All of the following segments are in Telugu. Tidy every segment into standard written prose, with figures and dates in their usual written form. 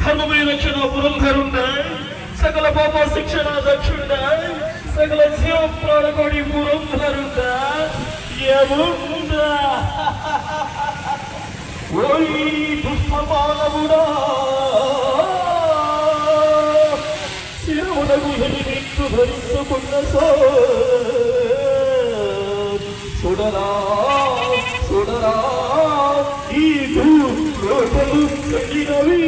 ధర్మవిలక్షణ పురంధరుండై సకల పాప శిక్షణ దక్షుండై సకల జీవ ప్రాణకోడి పురంధరుండా ఏముందా ఓయ్ దుష్ట మానవుడా శివుడకు హెలిమిట్టు ధరించుకున్న చూడరా చూడరా ఈ లోపలు కలిగినవి.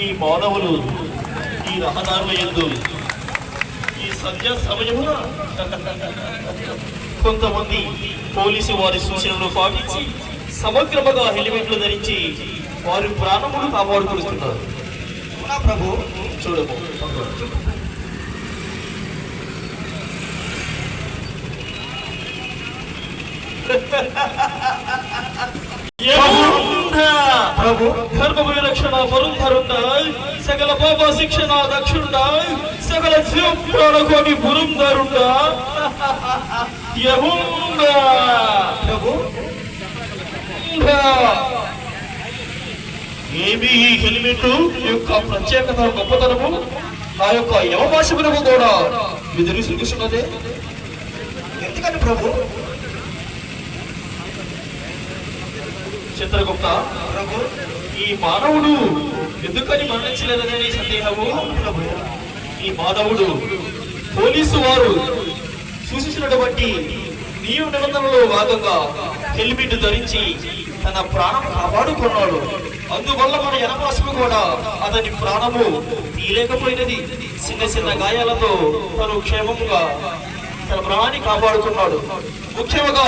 ఈ మానవులు ఈ రహదారుల యందు ఈ సంధ్యా సమయమున కొంతమంది పోలీసు వారి సూచనలు పాటించి సమగ్రముగా హెల్మెట్లు ధరించి వారి ప్రాణములు కాపాడుకుంటున్నారు. ప్రభు చూడము ప్రభు ధర్మ విలక్షణ పురంధరుండై సకల పాప శిక్షణ దక్షుండై సకల జీవ ప్రాణకోటి పురంధరుండా ప్రభు ఏమి ఈ హెల్మెట్ యొక్క ప్రత్యేకత గొప్పతనము ఆ యొక్క యమభాషములకు కూడా ఎదురు చూస్తున్నదే. ఎందుకని ప్రభు? చిత్రగుప్త ప్రభు ఈ మానవుడు ఎందుకని మరణించలేదనే సందేహము ప్రభు. ఈ మానవుడు పోలీసు వారు సూచించినటువంటి నియమ నిబంధనలో భాగంగా హెల్మెట్ ధరించి తన ప్రాణం కాపాడుకున్నాడు. అందువల్ల మన యనమాసము కూడా అతని ప్రాణము తీయలేకపోయినది. చిన్న చిన్న గాయాలతో తను క్షేమముగా తన ప్రాణాన్ని కాపాడుకున్నాడు. ముఖ్యంగా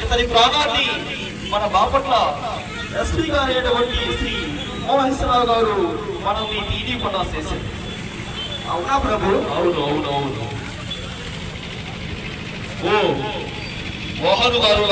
ఇతని ప్రాణాన్ని మన బాపట్ల ఎస్పీ గారు అయినటువంటి శ్రీ మోహేశ్వరరావు గారు మనల్ని తీయకుండా చేశారు. అవునా ప్రభు? అవును అవును అవును. ఓ మోహన్ గారు